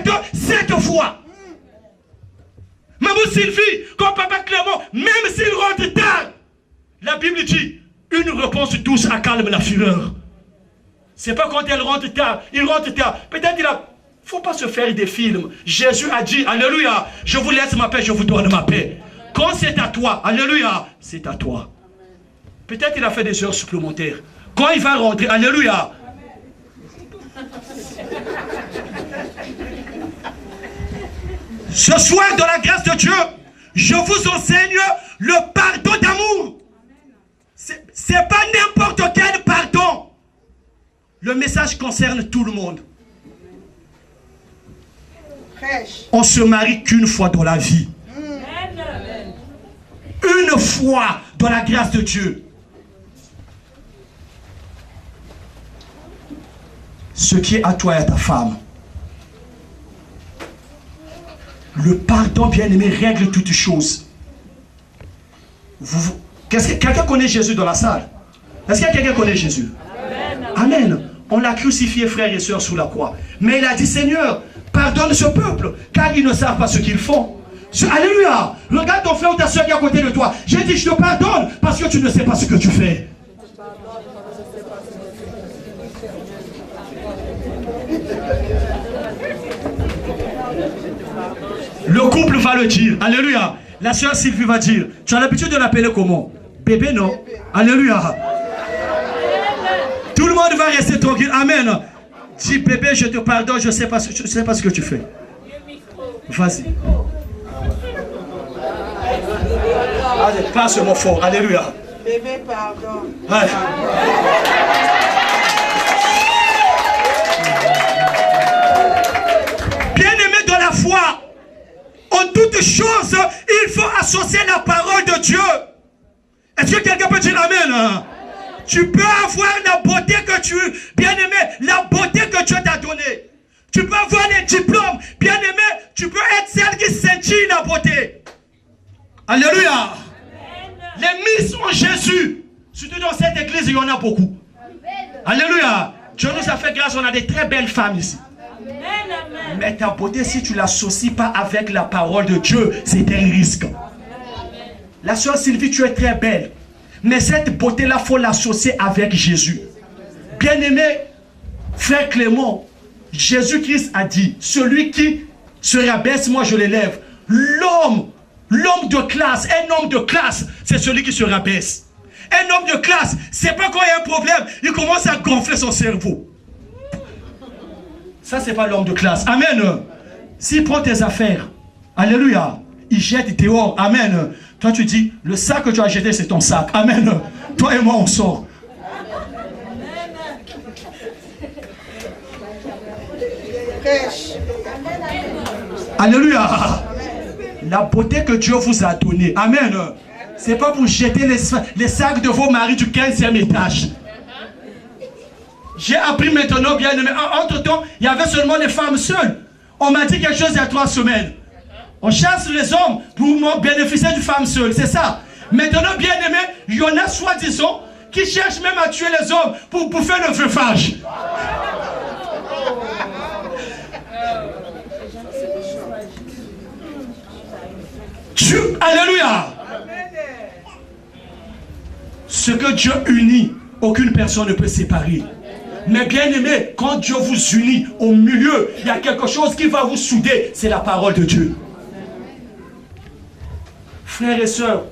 pardonne 7 fois. Maman Sylvie, comme papa Clément, même s'il rentre tard, la Bible dit, une réponse douce accalme la fureur. C'est pas quand elle rentre tard, il rentre tard. Peut-être il a... Faut pas se faire des films. Jésus a dit, alléluia, je vous laisse ma paix, je vous donne ma paix. Quand c'est à toi, alléluia, c'est à toi. Peut-être il a fait des heures supplémentaires. Quand il va rentrer, alléluia. Ce soir, dans la grâce de Dieu, je vous enseigne le pardon d'amour. C'est pas n'importe quel pardon. Le message concerne tout le monde. On se marie qu'une fois dans la vie. Une fois dans la grâce de Dieu. Ce qui est à toi et à ta femme. Le pardon, bien-aimé, règle toutes choses. Quelqu'un connaît Jésus dans la salle? Est-ce qu'il y a quelqu'un qui connaît Jésus? Amen. On l'a crucifié, frères et sœurs, sous la croix. Mais il a dit, Seigneur, pardonne ce peuple, car ils ne savent pas ce qu'ils font. Alléluia. Regarde ton frère ou ta soeur qui est à côté de toi. J'ai dit, je te pardonne, parce que tu ne sais pas ce que tu fais. Le couple va le dire. Alléluia. La soeur Sylvie va dire. Tu as l'habitude de l'appeler comment? Bébé, non? Alléluia. Tout le monde va rester tranquille. Amen. Dis bébé, je te pardonne, je ne sais pas ce que tu fais. Vas-y. Allez, passe mon fort. Alléluia. Bébé, pardon. Allez. Bien-aimé dans la foi, en toutes choses, il faut associer la parole de Dieu. Est-ce que quelqu'un peut dire amen? Tu peux avoir la beauté que tu... Bien-aimé, la beauté que Dieu t'a donnée. Tu peux avoir les diplômes. Bien-aimé, tu peux être celle qui scintille la beauté. Alléluia. Amen. Les mises en Jésus. Surtout dans cette église, il y en a beaucoup. Amen. Alléluia. Dieu nous a fait grâce, on a des très belles femmes ici. Amen. Mais ta beauté, si tu ne l'associes pas avec la parole de Dieu, c'est un risque. Amen. La soeur Sylvie, tu es très belle. Mais cette beauté-là, il faut l'associer avec Jésus. Bien-aimé, frère Clément, Jésus-Christ a dit, celui qui se rabaisse, moi je l'élève. L'homme de classe, un homme de classe, c'est celui qui se rabaisse. Un homme de classe, c'est pas quand il y a un problème, il commence à gonfler son cerveau. Ça, c'est pas l'homme de classe. Amen. S'il prend tes affaires, alléluia, il jette dehors. Amen. Toi, tu dis, le sac que tu as jeté, c'est ton sac. Amen. Toi et moi, on sort. Alléluia. La beauté que Dieu vous a donnée. Amen. C'est pas pour jeter les sacs de vos maris du 15e étage. J'ai appris maintenant, bien aimé. Entre-temps, il y avait seulement les femmes seules. On m'a dit quelque chose il y a 3 semaines. On chasse les hommes pour bénéficier d'une femme seule, c'est ça. Maintenant, bien aimé, il y en a soi-disant qui cherchent même à tuer les hommes pour faire le veuvage. Alléluia. Ce que Dieu unit, aucune personne ne peut séparer. Mais bien aimé, quand Dieu vous unit au milieu, il y a quelque chose qui va vous souder, c'est la parole de Dieu. Frères et sœurs,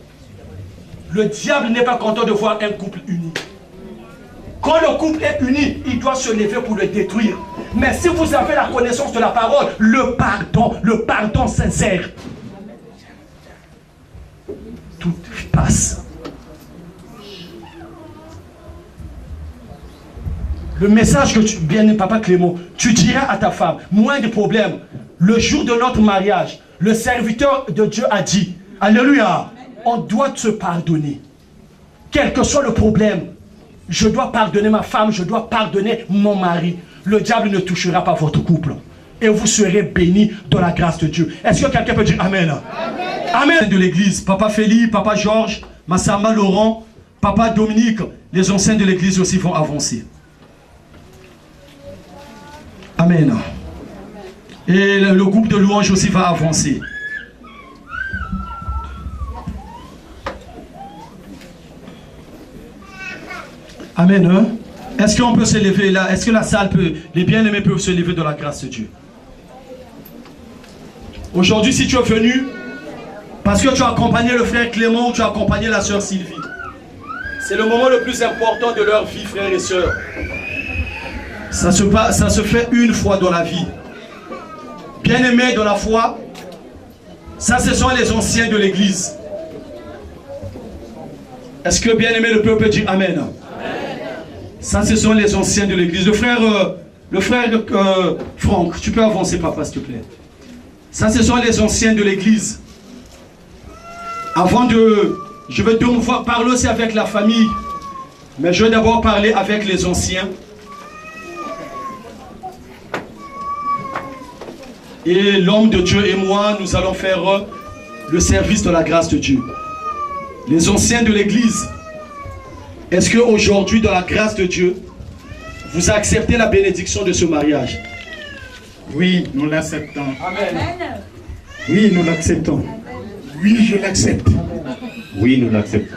le diable n'est pas content de voir un couple uni. Quand le couple est uni, il doit se lever pour le détruire. Mais si vous avez la connaissance de la parole, le pardon sincère, tout passe. Le message que tu... Bien, papa Clément, tu diras à ta femme, moins de problèmes. Le jour de notre mariage, le serviteur de Dieu a dit, alléluia, on doit se pardonner. Quel que soit le problème, je dois pardonner ma femme, je dois pardonner mon mari. Le diable ne touchera pas votre couple. Et vous serez bénis dans la grâce de Dieu. Est-ce que quelqu'un peut dire Amen? Amen. Amen. De l'église, papa Félix, papa Georges, Massamba Laurent, papa Dominique, les anciens de l'église aussi vont avancer. Amen. Et le groupe de louanges aussi va avancer. Amen. Hein? Est-ce qu'on peut se lever là? Est-ce que la salle peut, les bien-aimés peuvent se lever dans la grâce de Dieu? Aujourd'hui, si tu es venu, parce que tu as accompagné le frère Clément ou tu as accompagné la sœur Sylvie, c'est le moment le plus important de leur vie, frères et sœurs. Ça se fait une fois dans la vie. Bien-aimés dans la foi, ça ce sont les anciens de l'église. Est-ce que bien-aimé le peuple dit Amen? Amen. Ça ce sont les anciens de l'église. Le frère Franck, tu peux avancer papa s'il te plaît. Ça ce sont les anciens de l'église. Je vais donc parler aussi avec la famille, mais je vais d'abord parler avec les anciens. Et l'homme de Dieu et moi, nous allons faire le service de la grâce de Dieu. Les anciens de l'église, est-ce qu'aujourd'hui, dans la grâce de Dieu, vous acceptez la bénédiction de ce mariage? Oui, nous l'acceptons. Amen. Oui, nous l'acceptons. Oui, je l'accepte. Oui, nous l'acceptons.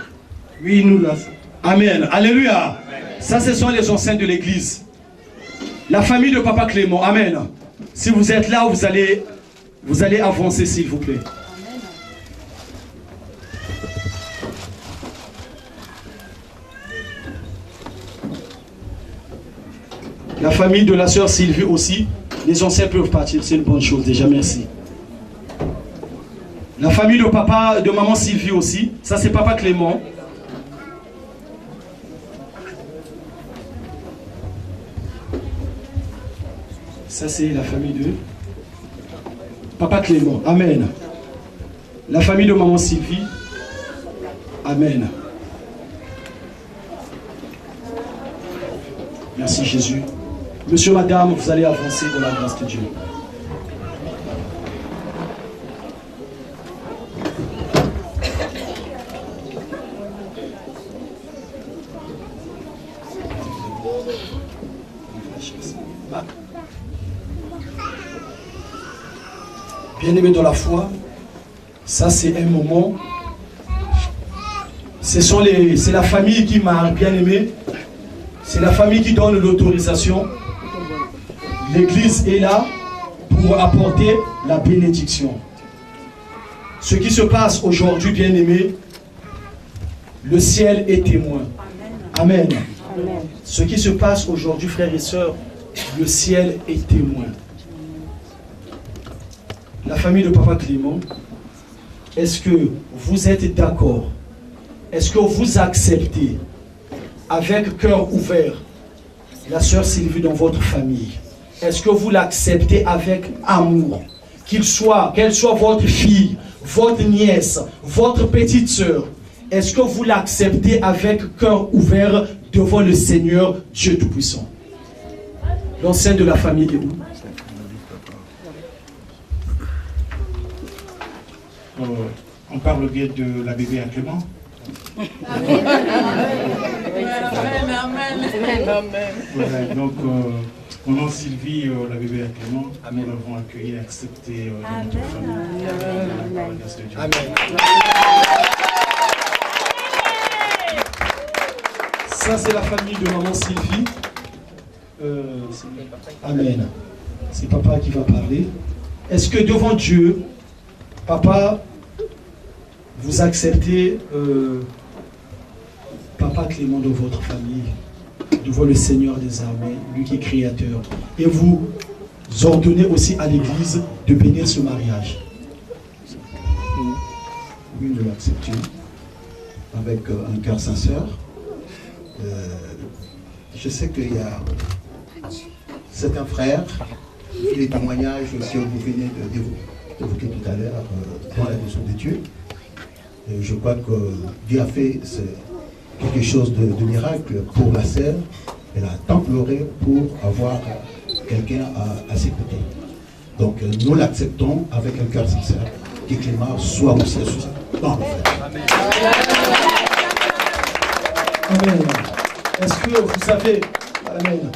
Oui, nous l'acceptons. Amen. Alléluia. Ça, ce sont les anciens de l'église. La famille de Papa Clément. Amen. Si vous êtes là, vous allez avancer, s'il vous plaît. La famille de la sœur Sylvie aussi. Les anciens peuvent partir, c'est une bonne chose déjà, merci. La famille de papa, de maman Sylvie aussi. Ça, c'est Papa Clément. Ça, c'est la famille de Papa Clément. Amen. La famille de maman Sylvie. Amen. Merci Jésus. Monsieur, madame, vous allez avancer dans la grâce de Dieu. Bien-aimés dans la foi, ça c'est un moment, c'est la famille qui m'a bien aimé, c'est la famille qui donne l'autorisation. L'église est là pour apporter la bénédiction. Ce qui se passe aujourd'hui, bien-aimés, le ciel est témoin. Amen. Amen. Ce qui se passe aujourd'hui, frères et sœurs, le ciel est témoin. La famille de Papa Clément, est-ce que vous êtes d'accord? Est-ce que vous acceptez avec cœur ouvert la sœur Sylvie dans votre famille? Est-ce que vous l'acceptez avec amour? Qu'elle soit votre fille, votre nièce, votre petite sœur. Est-ce que vous l'acceptez avec cœur ouvert devant le Seigneur Dieu Tout-Puissant? L'ancien de la famille est où? On parle bien de la bébé à Clément. Amen. Voilà, donc, au nom de Sylvie, la bébé à Clément, nous l'avons accueilli et accepté dans notre famille. Amen. Ça, c'est la famille de maman Sylvie. Amen. C'est papa qui va parler. Est-ce que devant Dieu, papa, vous acceptez Papa Clément dans votre famille, devant le Seigneur des armées, lui qui est créateur, et vous ordonnez aussi à l'église de bénir ce mariage? Oui, nous l'acceptons avec un cœur sincère. Je sais qu'il y a certains frères, les témoignages que vous venez d'évoquer tout à l'heure dans la maison de Dieu. Et je crois que Dieu a fait quelque chose de miracle pour la sœur. Elle a tant pleuré pour avoir quelqu'un à ses côtés. Donc nous l'acceptons avec un cœur sincère. Que Clément soit aussi dans le frère. Amen. Amen. Est-ce que vous savez, Amen,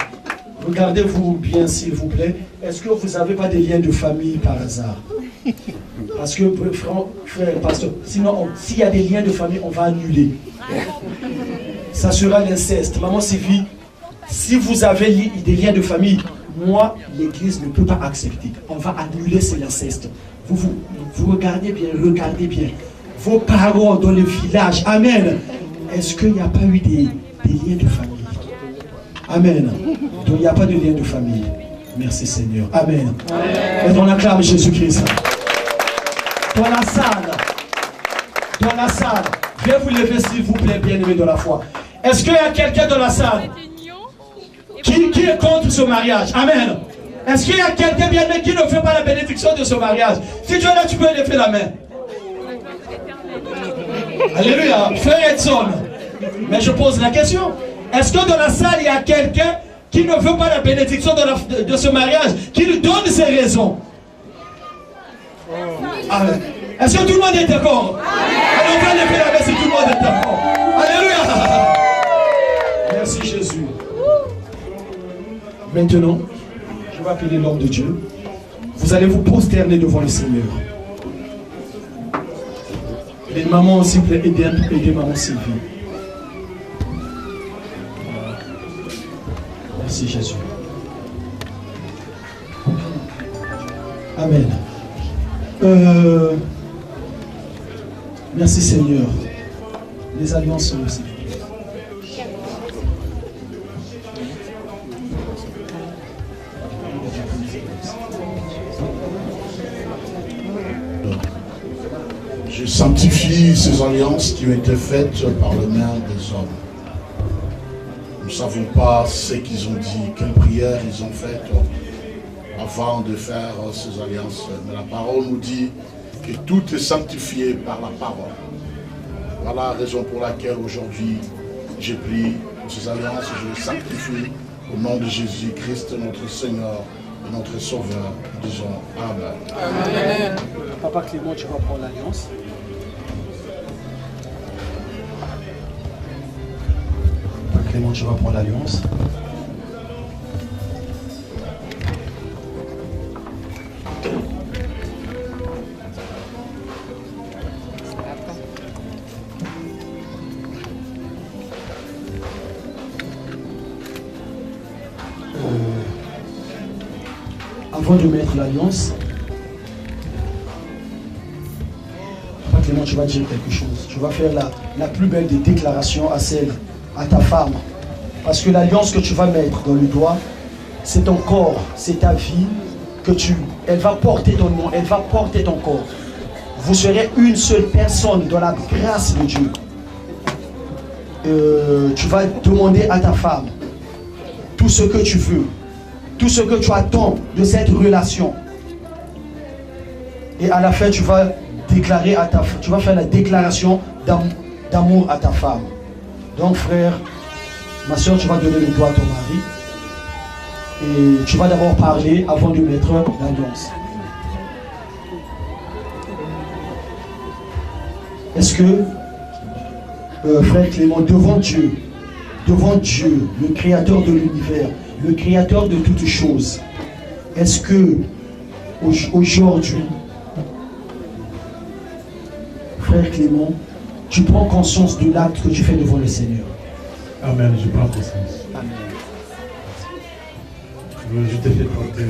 regardez-vous bien s'il vous plaît. Est-ce que vous n'avez pas des liens de famille par hasard? Parce que, frère, pasteur, sinon, s'il y a des liens de famille, on va annuler. Ça sera l'inceste. Maman Sylvie, si vous avez des liens de famille, moi, l'église ne peut pas accepter. On va annuler cet inceste. Vous regardez bien, vos parents dans le village. Amen. Est-ce qu'il n'y a pas eu des liens de famille? Amen. Donc il n'y a pas de lien de famille. Merci Seigneur. Amen. Et on acclame Jésus-Christ. Dans la salle, viens vous lever s'il vous plaît, bien-aimés de la foi. Est-ce qu'il y a quelqu'un dans la salle qui est contre ce mariage? Amen. Est-ce qu'il y a quelqu'un bien-aimé qui ne fait pas la bénédiction de ce mariage? Si tu es là, tu peux lever la main. Alléluia. Frère Edson. Mais je pose la question. Est-ce que dans la salle, il y a quelqu'un qui ne veut pas la bénédiction de ce mariage, qui lui donne ses raisons? Amen. Est-ce que tout le monde est d'accord? Alors on va lever la main si tout le monde est d'accord. Alléluia. Merci Jésus. Maintenant, je vais appeler l'homme de Dieu. Vous allez vous prosterner devant le Seigneur. Les mamans, s'il vous plaît, aidez maman Sylvie. Merci Jésus. Amen. Merci Seigneur. Les alliances sont aussi. Je sanctifie ces alliances qui ont été faites par les mains des hommes. Nous ne savons pas ce qu'ils ont dit, quelles prières ils ont faites avant de faire ces alliances. Mais la parole nous dit que tout est sanctifié par la parole. Voilà la raison pour laquelle aujourd'hui j'ai pris pour ces alliances, je les sanctifie au nom de Jésus-Christ, notre Seigneur et notre Sauveur. Disons Amen. Amen. Papa Clément, tu vas prendre l'alliance. Papa Clément, tu vas prendre l'alliance. Avant de mettre l'alliance, Papa Clément, tu vas dire quelque chose. Tu vas faire la plus belle des déclarations à ta femme. Parce que l'alliance que tu vas mettre dans le doigt, c'est ton corps, c'est ta vie, elle va porter ton nom, elle va porter ton corps. Vous serez une seule personne dans la grâce de Dieu. Tu vas demander à ta femme tout ce que tu veux. Tout ce que tu attends de cette relation. Et à la fin, tu vas faire la déclaration d'amour à ta femme. Donc frère, ma soeur, tu vas donner le doigt à ton mari. Et tu vas d'abord parler avant de mettre l'alliance. Est-ce que, frère Clément, devant Dieu, le créateur de l'univers, le créateur de toutes choses, est-ce que aujourd'hui, frère Clément, tu prends conscience de l'acte que tu fais devant le Seigneur? Amen, je prends conscience. Amen. Je t'ai fait porter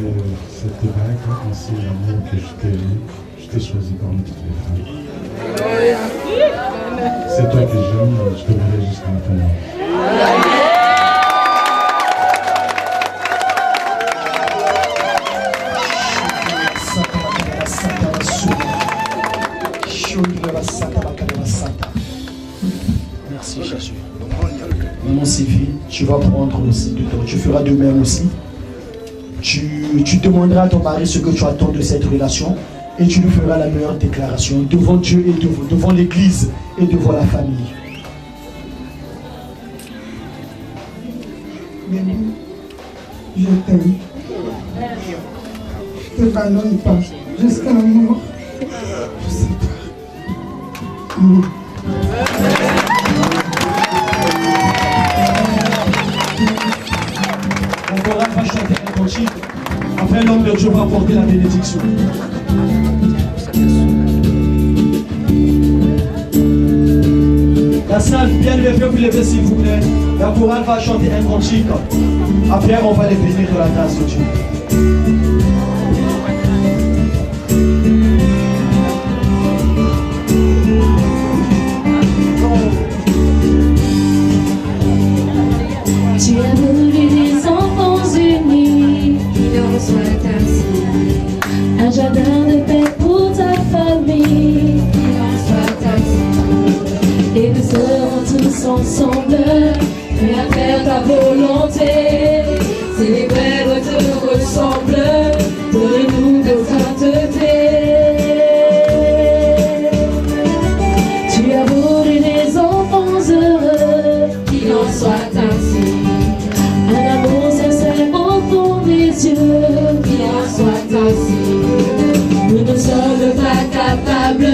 cette bague, ainsi l'amour que je t'ai choisi parmi toutes les femmes. C'est toi que j'aime, je te verrai jusqu'à la fin de ma vie. Merci Jésus. Maman Sylvie, tu vas prendre aussi de toi. Tu feras de même aussi. Tu demanderas à ton mari ce que tu attends de cette relation et tu lui feras la meilleure déclaration devant Dieu et devant l'église et devant la famille. Je t'aime. Je ne te pardonne pas jusqu'à la mort. Je sais pas. chorale va chanter un cantique. Après, l'homme de Dieu va porter la bénédiction. La salle, bien levée, vous levez s'il vous plaît. La chorale va chanter un cantique. Après, on va les bénir de la grâce de Dieu. Tu as voulu des enfants unis, qu'il en soit ainsi. Un jardin de paix pour ta famille, qu'il en soit ainsi. Et nous serons tous ensemble, prêts à faire ta volonté. Célébrer te ressemble, donne-nous de sainteté. Tu as voulu des enfants heureux, qu'il en soit ainsi. Un amour sincère au fond des yeux, qu'il en soit ainsi. Nous ne sommes pas capables,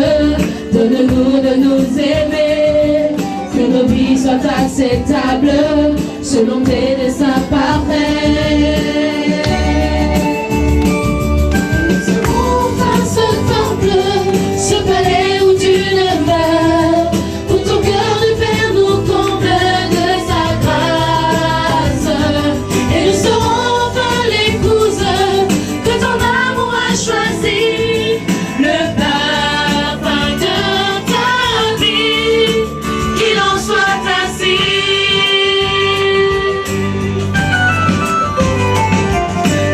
donne-nous de nous aimer. Que nos vies soient acceptables, selon tes desseins parfaits. Nous serons dans ce temple, ce palais où tu demeures, où ton cœur de père nous comble de sa grâce. Et nous serons enfin l'épouse que ton amour a choisi, le parfum de ta vie, qu'il en soit ainsi.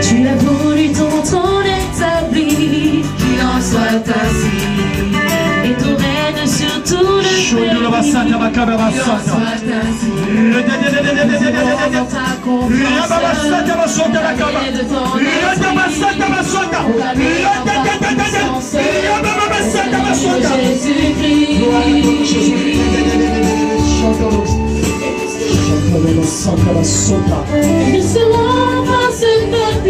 Tu as voulu ton trône établi, qu'il en soit ainsi. Et ton règne sur tout le pays, qu'il en soit ainsi. Nous serons dans ta confiance, et de ton nous serons dans ce peuple, et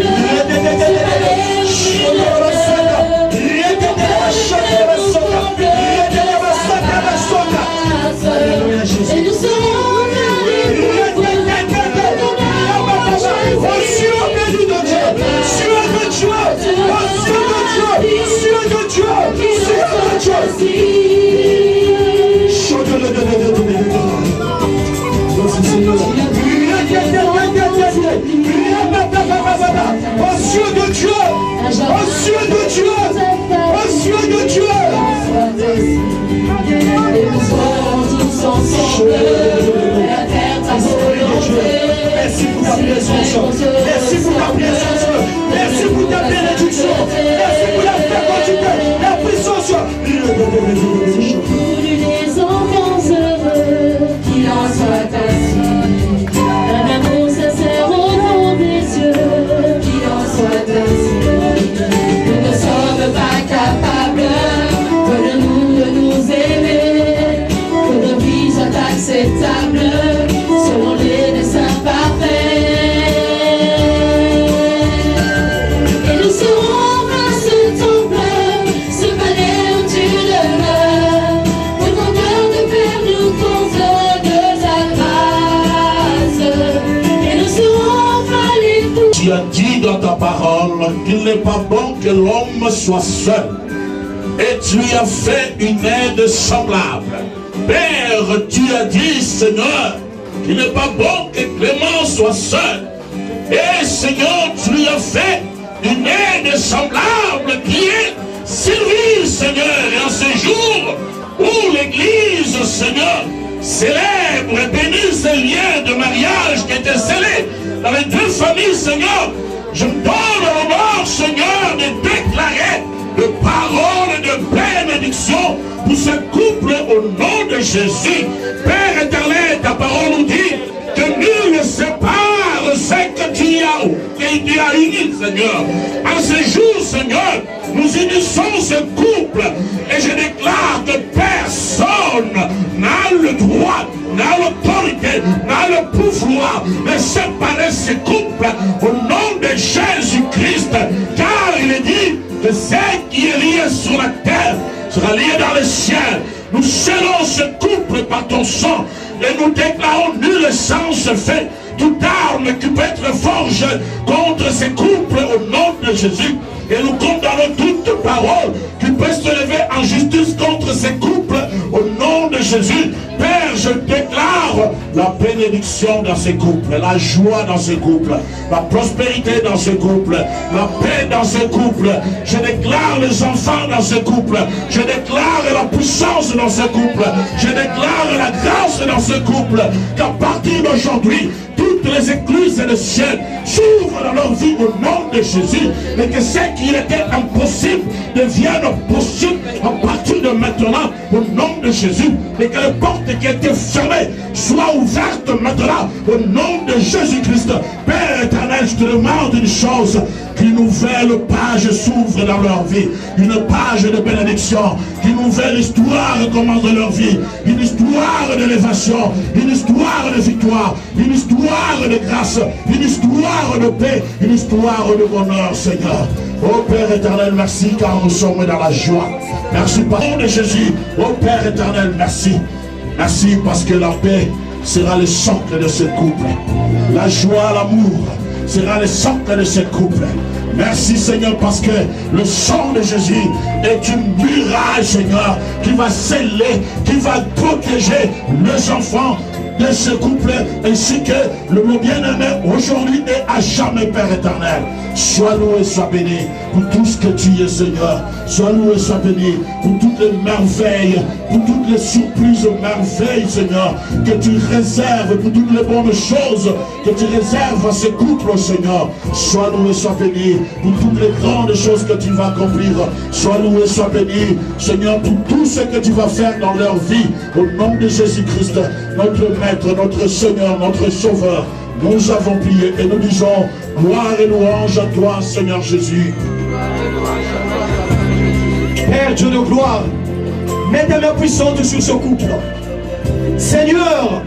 nous serons merci pour ta présence, merci pour ta présence, merci pour ta bénédiction, merci pour la fécondité, la puissance. des enfants heureux, qu'il en soit ainsi. Un amour sincère au fond des yeux, qu'il en soit ainsi. Nous ne sommes pas capables, donne-nous de nous aimer, que nos vies soient acceptables, selon les desseins parfaits. Et nous serons dans ce temple, ce palais où tu demeures, où ton cœur de père nous comble de ta grâce. Et nous serons enfin l'époux. Tu as dit dans ta parole qu'il n'est pas bon que l'homme soit seul. Et tu lui as fait une aide semblable. Père, tu as dit, Seigneur, qu'il n'est pas bon que Clément soit seul. Et Seigneur, tu lui as fait une aide semblable qui est Sylvie, Seigneur. Et en ce jour où l'Église, Seigneur, célèbre et bénit ces liens de mariage qui étaient scellés dans les deux familles, Seigneur, je me donne l'honneur, Seigneur, de déclarer de paroles de bénédiction pour ce couple au nom de Jésus. Père éternel, ta parole nous dit que nul ne sépare ce que tu as uni, Seigneur. En ce jour, Seigneur, nous unissons ce couple et je déclare que personne n'a le droit, n'a l'autorité, n'a le pouvoir de séparer ce couple au nom de Jésus-Christ, car il est dit que ce qui est lié sur la terre sera lié dans le ciel. Nous scellons ce couple par ton sang et nous déclarons nul sang se fait toute arme qui peut être forgée contre ces couples au nom de Jésus. Et nous condamnons toute parole qui peut se lever en justice contre ces couples au nom de Jésus. Père, je déclare la bénédiction dans ces couples, la joie dans ces couples, la prospérité dans ces couples, la paix dans ces couples. Je déclare les enfants dans ces couples. Je déclare la puissance dans ces couples. Je déclare la grâce dans ces couples. Qu'à partir d'aujourd'hui, toutes les écluses du ciel s'ouvrent dans leur vie au nom de Jésus, et que ce qui était impossible devienne possible à partir de maintenant au nom de Jésus, et que les portes qui étaient fermées soient ouvertes maintenant au nom de Jésus-Christ. Père éternel, je te demande une chose, qu'une nouvelle page s'ouvre dans leur vie, une page de bénédiction, qu'une nouvelle histoire commence dans leur vie, une histoire d'élévation, une histoire de victoire, une histoire de grâce, une histoire de paix, une histoire de bonheur, Seigneur. Oh Père éternel, merci car nous sommes dans la joie. Merci par le nom de Jésus. Oh Père éternel, merci. Merci parce que la paix sera le socle de ce couple. La joie, l'amour sera le socle de ce couple. Merci Seigneur parce que le sang de Jésus est une muraille, Seigneur, qui va sceller, qui va protéger les enfants de ce couple, ainsi que le bien-aimé aujourd'hui et à jamais, Père éternel. Sois loué, sois béni pour tout ce que tu es, Seigneur. Sois loué, sois béni pour toutes les merveilles, pour toutes les surprises merveilles, Seigneur, que tu réserves, pour toutes les bonnes choses que tu réserves à ce couple, Seigneur. Sois loué, sois béni pour toutes les grandes choses que tu vas accomplir. Sois loué, sois béni, Seigneur, pour tout ce que tu vas faire dans leur vie. Au nom de Jésus-Christ, notre Maître, notre Seigneur, notre Sauveur, nous avons prié et nous disons gloire et louange à toi, Seigneur Jésus. Père Dieu de gloire, mets ta main puissante sur ce couple. Seigneur,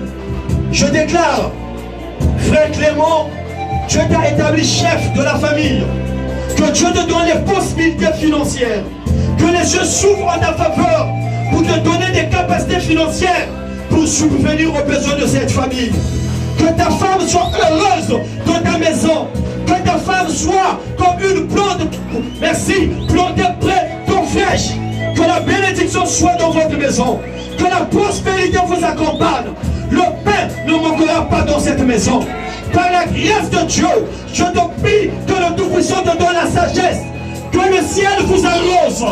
je déclare, frère Clément, Dieu t'a établi chef de la famille. Que Dieu te donne les possibilités financières. Que les yeux s'ouvrent en ta faveur pour te donner des capacités financières pour subvenir aux besoins de cette famille. Que ta femme soit heureuse dans ta maison. Que ta femme soit comme une plante, merci, plantée près ton fraîche. Que la bénédiction soit dans votre maison. Que la prospérité vous accompagne. Le pain ne manquera pas dans cette maison. Par la grâce de Dieu, je te prie que le Tout-Puissant te donne la sagesse. Que le ciel vous arrose.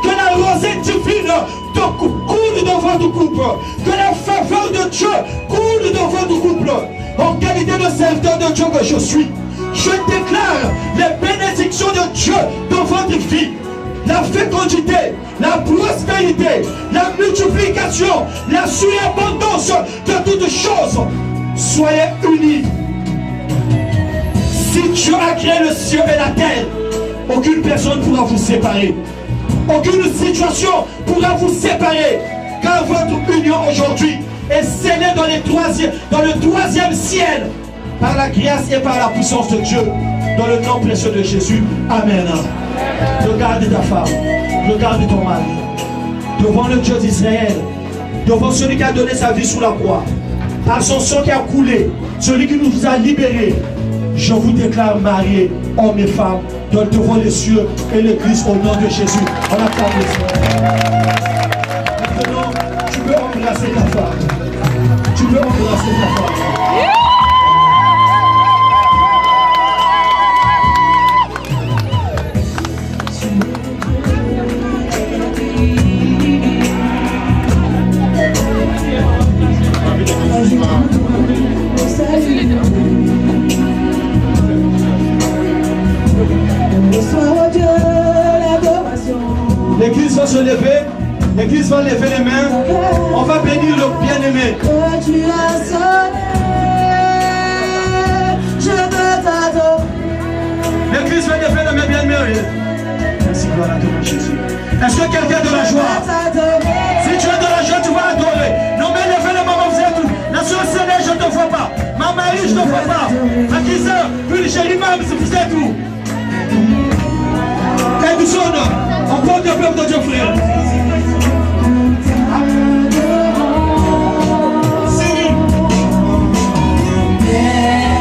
Que la rosée divine coule dans votre couple. Que la faveur de Dieu coule dans votre couple. En qualité de serviteur de Dieu que je suis, je déclare les bénédictions de Dieu dans votre vie. La fécondité, la prospérité, la multiplication, la surabondance de toutes choses. Soyez unis. Si Dieu a créé le ciel et la terre, aucune personne ne pourra vous séparer. Aucune situation pourra vous séparer. Car votre union aujourd'hui est scellée dans le troisième ciel. Par la grâce et par la puissance de Dieu. Dans le nom précieux de Jésus. Amen. Regarde ta femme. Regarde ton mari. Devant le Dieu d'Israël. Devant celui qui a donné sa vie sous la croix. Par son sang qui a coulé. Celui qui nous a libérés. Je vous déclare mariés, hommes et femmes, devant les cieux et l'église au nom de Jésus. On acclame les frères. Maintenant, tu peux embrasser ta femme. Tu peux embrasser ta femme. L'église va se lever, l'église va lever les mains, on va bénir le bien-aimé. Que tu as sonné, je veux t'adorer. L'église va lever les mains bien-aimés. Merci, gloire à toi, Jésus. Est-ce que quelqu'un a de la joie? Si tu as de la joie, tu vas adorer. Non, mais levez les mains, vous êtes tout. La soeur Sélé, je ne te vois pas. Ma Marie, je ne te vois pas. Akisa, puis chérie, même, vous êtes où? Et nous sommes, on porte le peuple de Dieu, frère. Yeah.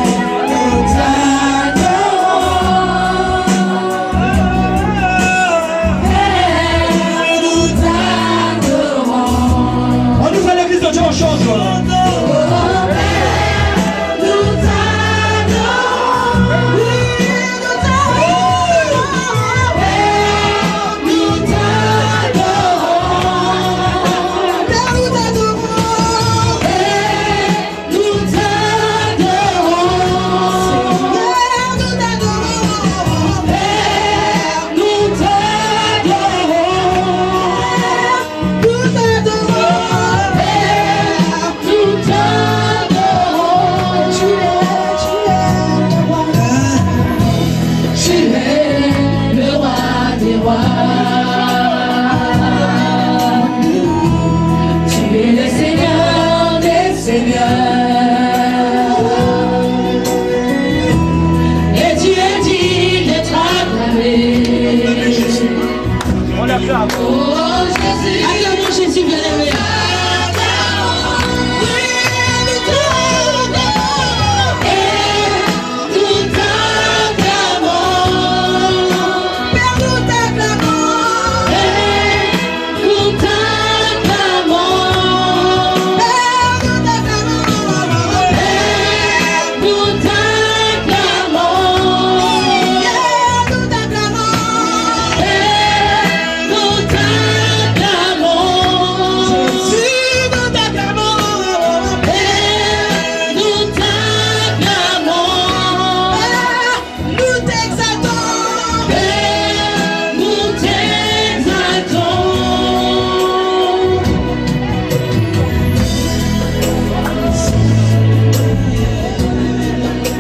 acclame. Oh Jésus. Acclamons Jésus, bien-aimé.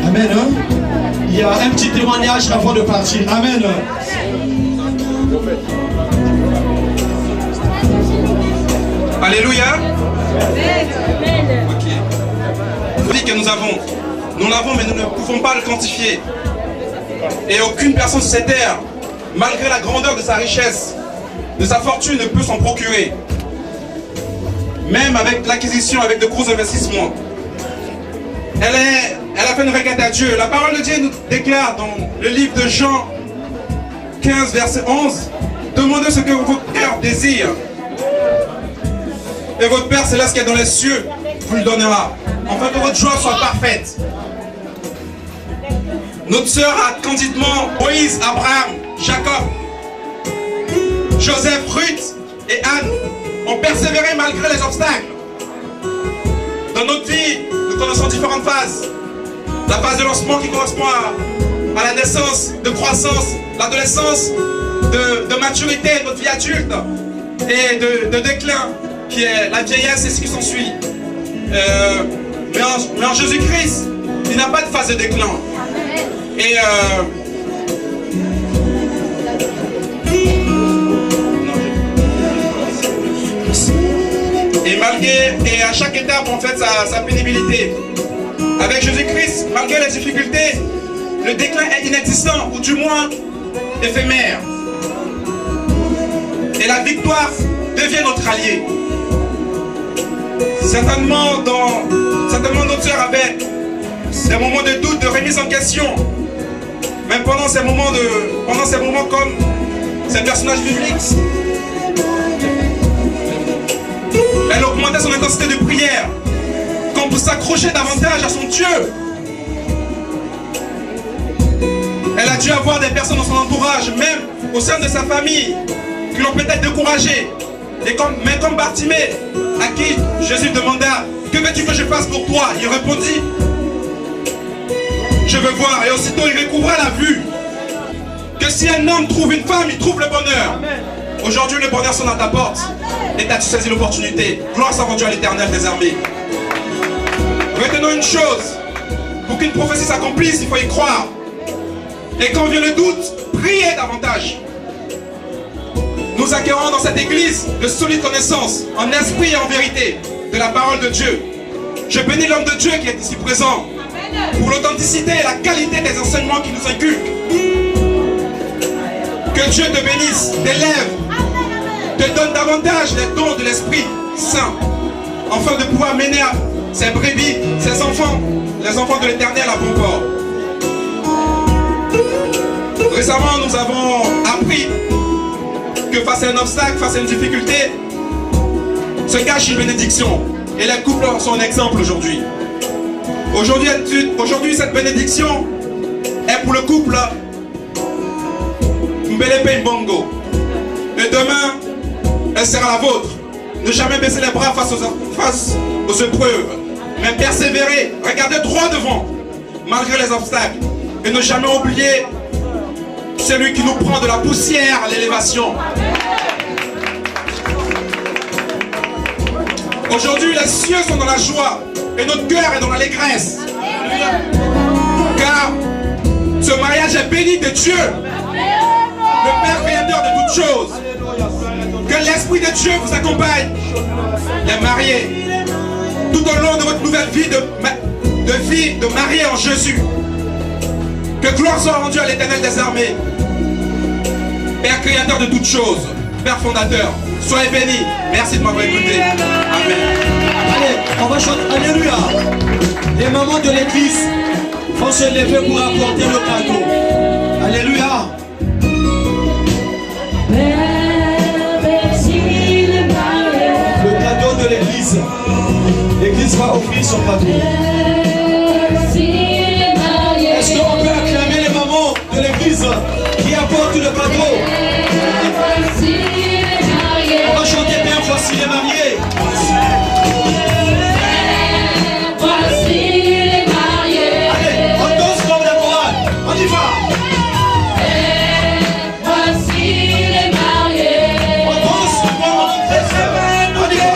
Amen. Hein? Il y a un petit témoignage avant de partir. Amen. Alléluia. Ok. La vie que nous l'avons, mais nous ne pouvons pas le quantifier. Et aucune personne sur cette terre, malgré la grandeur de sa richesse, de sa fortune, ne peut s'en procurer. Même avec l'acquisition, avec de gros investissements. Elle a fait une requête à Dieu. La parole de Dieu nous déclare dans le livre de Jean 15, verset 11, demandez ce que votre cœur désire. Et votre Père Céleste qui est dans les cieux vous le donnera. Afin que votre joie soit parfaite. Notre sœur a candidement Moïse, Abraham, Jacob, Joseph, Ruth et Anne ont persévéré malgré les obstacles. Dans notre vie, nous connaissons différentes phases. La phase de lancement qui correspond à la naissance, de croissance, l'adolescence, de maturité, notre vie adulte, et de déclin, qui est la vieillesse et ce qui s'ensuit. Mais en Jésus-Christ, il n'a pas de phase de déclin. Et à chaque étape, en fait, sa pénibilité. Avec Jésus-Christ, malgré les difficultés, le déclin est inexistant, ou du moins éphémère. Et la victoire devient notre allié. Certainement, notre sœur avait des moments de doute, de remise en question. Même pendant ces moments comme ces personnages bibliques. Elle augmentait son intensité de prière, comme pour s'accrocher davantage à son Dieu. Elle a dû avoir des personnes dans son entourage, même au sein de sa famille, qui l'ont peut-être découragée. Mais comme Bartimée, à qui Jésus demanda, que veux-tu que je fasse pour toi? Il répondit, je veux voir. Et aussitôt il recouvra la vue. Que si un homme trouve une femme, il trouve le bonheur. Aujourd'hui, le bonheur sonne à ta porte. Et tu as saisi l'opportunité. Gloire soit rendue à l'Éternel des armées. Retenons une chose. Pour qu'une prophétie s'accomplisse, il faut y croire. Et quand vient le doute, priez davantage. Nous acquérons dans cette église de solides connaissances, en esprit et en vérité, de la parole de Dieu. Je bénis l'homme de Dieu qui est ici présent, pour l'authenticité et la qualité des enseignements qu'il nous inculque. Que Dieu te bénisse, t'élève, te donne davantage les dons de l'Esprit Saint, afin de pouvoir mener à ses brebis, ses enfants, les enfants de l'Éternel à bon port. Récemment, nous avons appris que face à un obstacle, face à une difficulté, se cache une bénédiction. Et les couples en sont un exemple aujourd'hui. Aujourd'hui, cette bénédiction est pour le couple Mbelepe Mbongo. Et demain, elle sera la vôtre. Ne jamais baisser les bras face aux épreuves, mais persévérer, regarder droit devant, malgré les obstacles. Et ne jamais oublier celui qui nous prend de la poussière à l'élévation. Aujourd'hui, les cieux sont dans la joie et notre cœur est dans l'allégresse. Car ce mariage est béni de Dieu, le Père créateur de toutes choses. Que l'Esprit de Dieu vous accompagne, les mariés, tout au long de votre nouvelle vie de mariés en Jésus. Que gloire soit rendue à l'Éternel des armées, Père créateur de toutes choses. Père fondateur. Soyez bénis. Merci de m'avoir écouté. Amen. Allez, on va chanter. Alléluia. Les mamans de l'église vont se lever pour apporter le cadeau. Alléluia. Le cadeau de l'église. L'église va offrir son cadeau. Est-ce qu'on peut acclamer les mamans de l'église qui apportent le cadeau? On va chanter bien, voici les mariés. Allez, on danse comme la chorale. On y va. On danse comme on y va.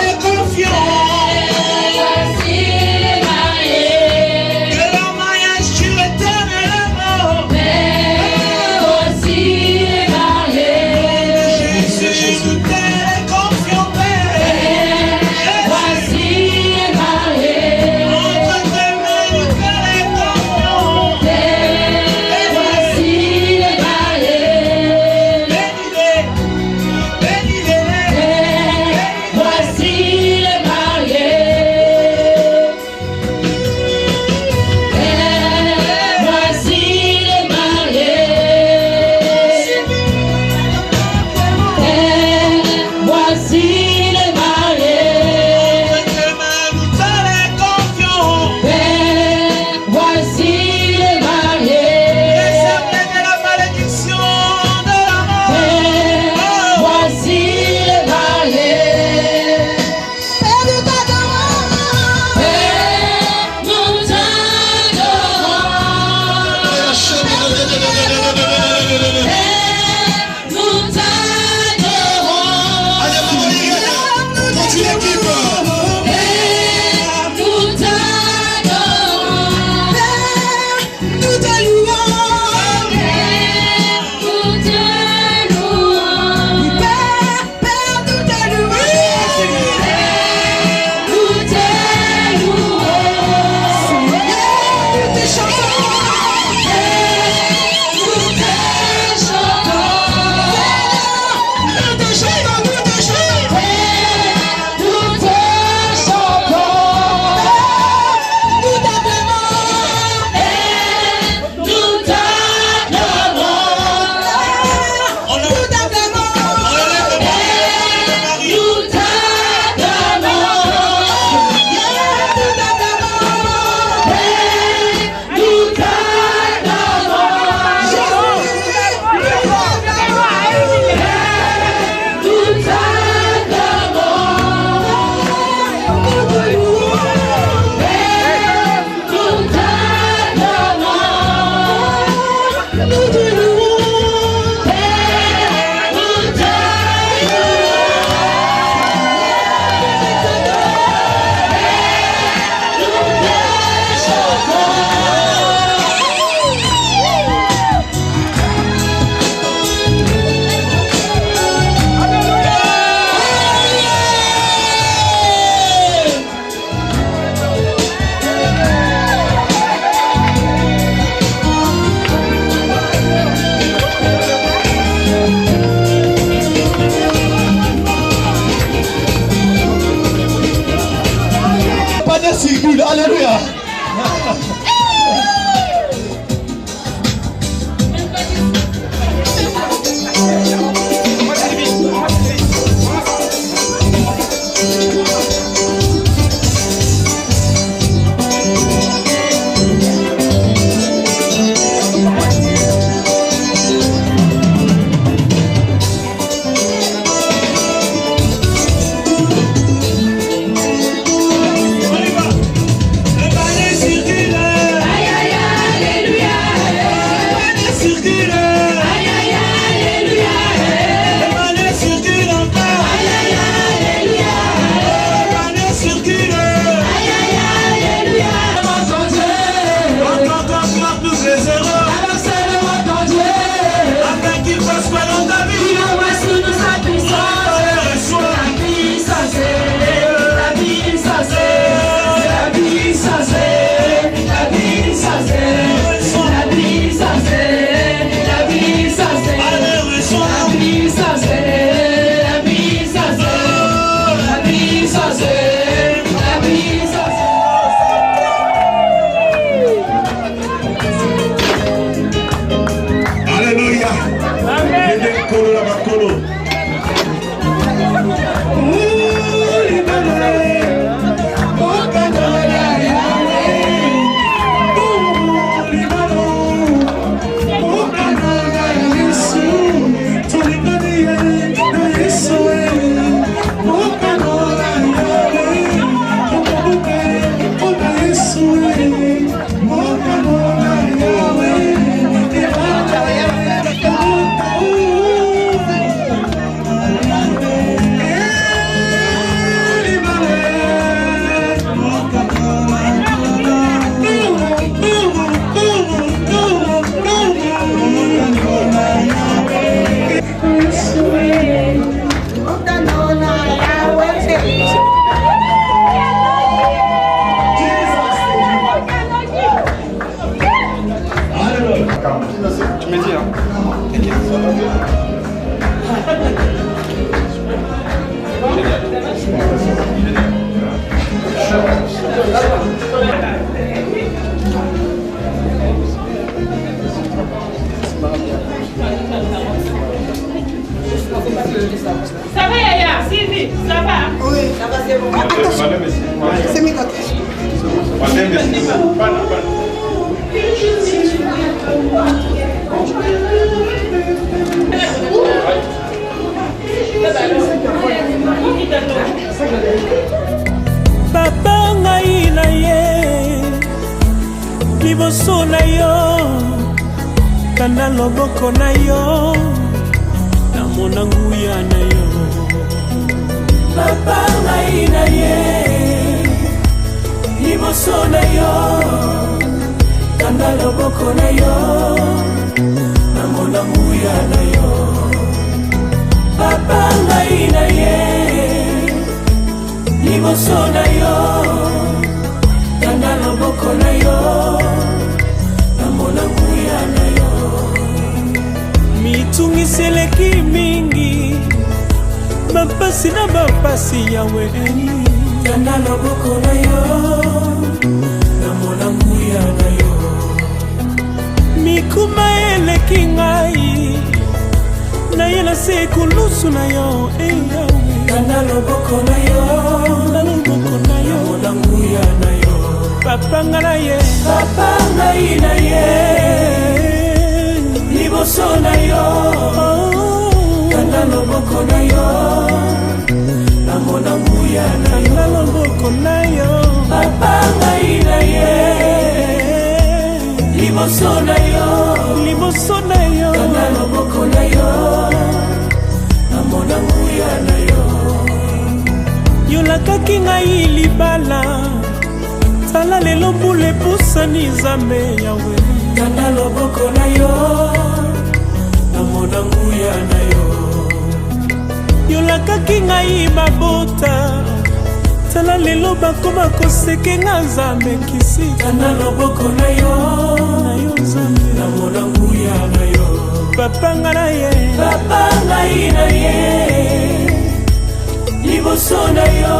Alléluia. Le bail Ça va, Yaya? Sylvie, ça va? Oui, ça va, c'est bon. Attention. C'est mes côtés. Papa ngai na ye liboso na yo kanda loboko na yo namona nguya na yo. Papa ngai na ye liboso na yo kanda loboko na yo namona nguya na yo. Papa ngai na ye liboso na yo kanda loboko na yo namona nguya na yo. Mitungiseleki mingi bapasi na bapasi yawe kanda loboko na yo namona nguya na yo. Mikuma eleki ngai na ye na se kulusu na yo yawe kanda loboko na yo namona nguya na yo. Papa ngai na ye liboso na yo kanda loboko na yo namona nguya na yo. Papa ngai na ye liboso na yo kanda loboko na yo namona nguya na yo. Yolakaki ngai libala tala lelo mbula epusani Nzambe yawe kanda loboko na yo namona nguya na yo. Yolakaki ngai mabota tala lelo bakoma kosekenga Nzambe kisi kanda loboko na yo Nzambe namona nguya na yo. Papa ngai na ye liboso na yo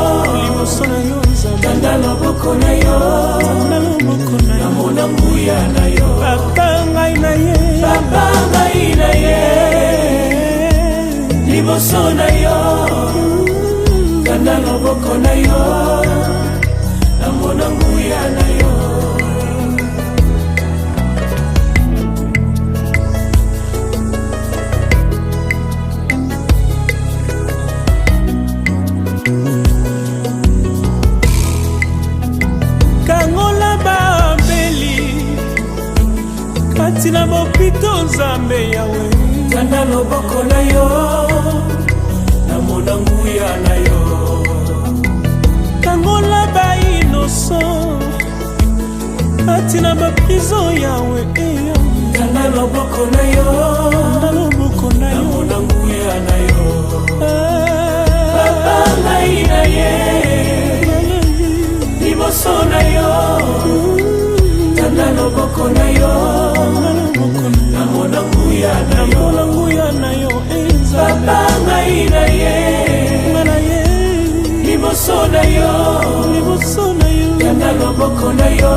kanda loboko na yo namona nguya na yo. Papa ngai na ye liboso na yo kanda loboko na yo namona nguya na yo. Kati na mopito Nzambe yawe kanda loboko na yo namona nguya na yo. Kangola ba inoso kati na baprizo yawe kanda loboko na yo namona nguya na yo. Papa ngai na ye liboso na yo kanda loboko na yo namona nguya na yo. Papa ngai na ye liboso na yo kanda loboko na yo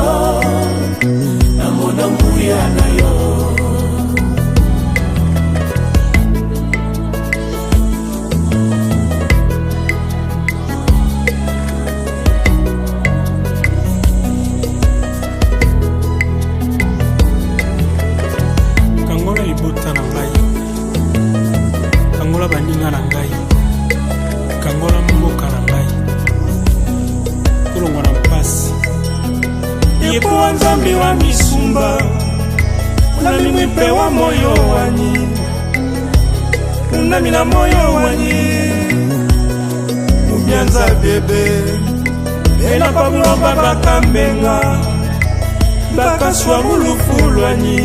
namona nguya na yo. Nzambi wa misumba unami mwipe wa moyo wanyi unami na moyo wanyi mubyanza bebe ena pabulo babaka mbenga bakaswa bulufu lwanyi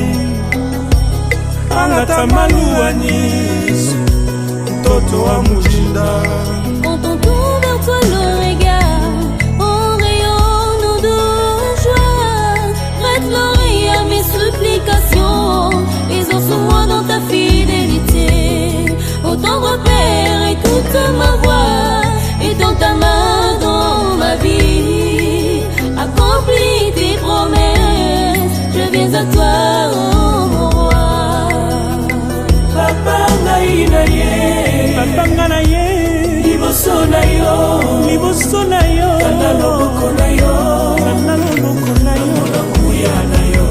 angata malu wanyi mtoto wa mujinda. Quand on tourne vers toi le regard on rayonne de joie. Prête l'oreille à mes supplications et exauce-moi dans ta fidélité. Ô tendre Père, écoute ma voix et dans ta main dans ma vie. Accomplis tes promesses, je viens à toi, oh mon roi. Papa ngai na ye mabanga na ye liboso na yo kanda loboko na yo namona nguya na yo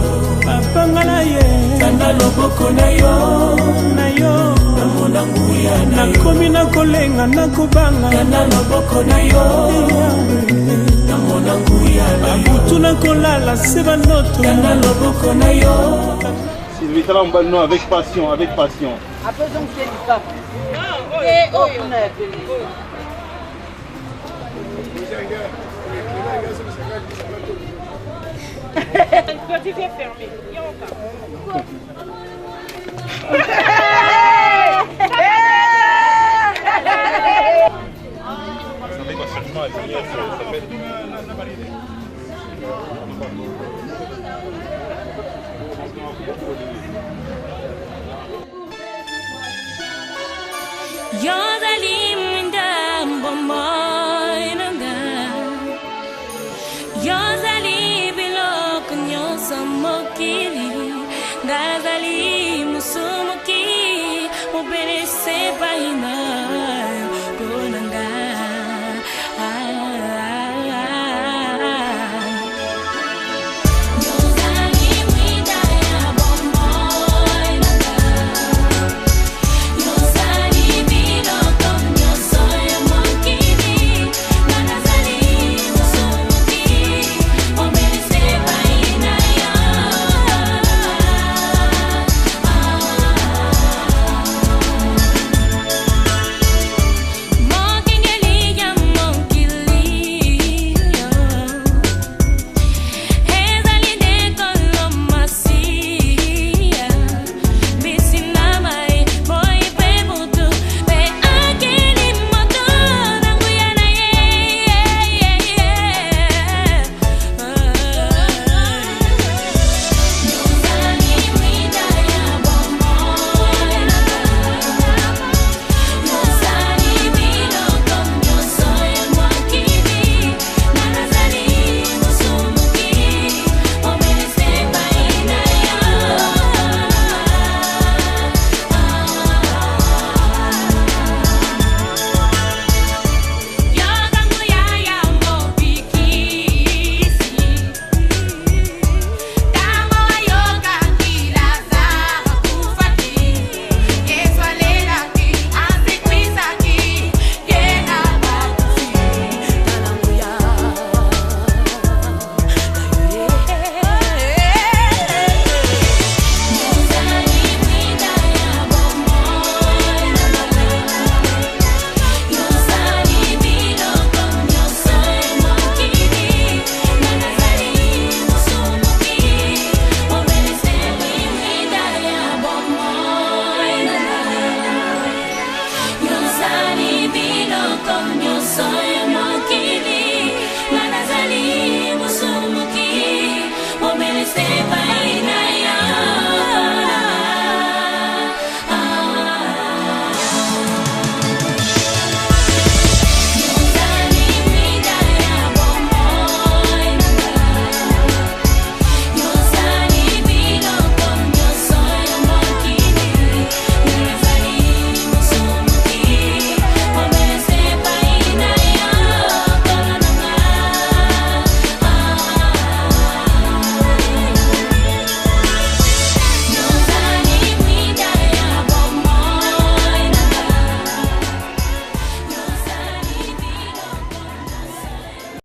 mabanga na ye kanda loboko na yo namona nguya na yo nakomi na kolenga na kobanga kanda loboko na yo namona nguya na yo babutu na kolala se bandoto kanda loboko na yo. Sylvie Talamba, non, avec passion, avec passion. Après, donc, c'est du cap. Et oh, on a appelé. Quand tu fais fermer, il y a encore. Avec quoi, seulement,